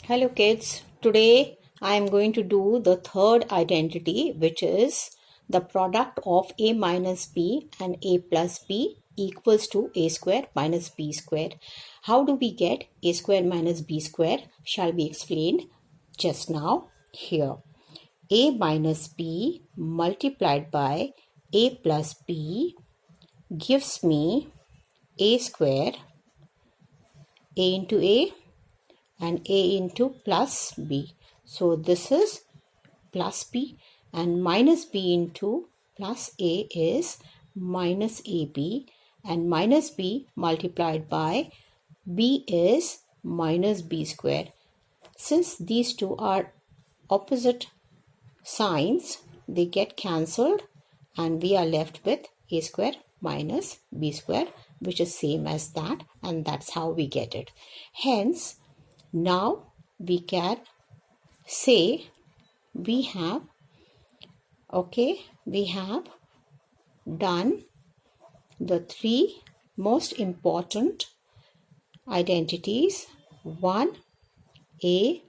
Hello kids, today I am going to do the third identity, which is the product of a minus b and a plus b equals to a square minus b square. How do we get a square minus b square shall be explained just now here. A minus b multiplied by a plus b gives me a square, a into a and a into plus b. So this is plus b and minus b into plus a is minus ab, and minus b multiplied by b is minus b square. Since these two are opposite signs, they get cancelled and we are left with a square minus b square, which is same as that, and that's how we get it. Hence, now we can say we have done the three most important identities. 1, a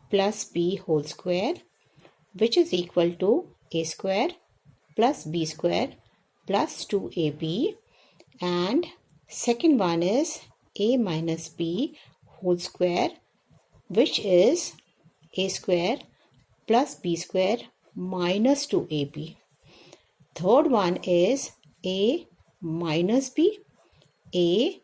plus b whole square, which is equal to a square plus b square plus 2ab, and second one is a minus b whole square, which is a square plus b square minus 2ab. Third one is a minus b, a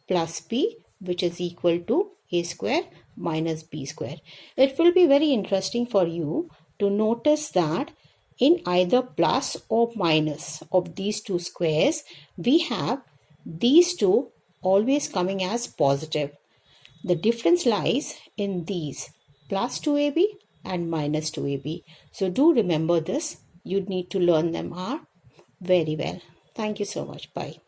plus b, which is equal to a square minus b square. It will be very interesting for you to notice that in either plus or minus of these two squares, we have these two always coming as positive. The difference lies in these plus 2ab and minus 2ab. So do remember this. You need to learn them very well. Thank you so much. Bye.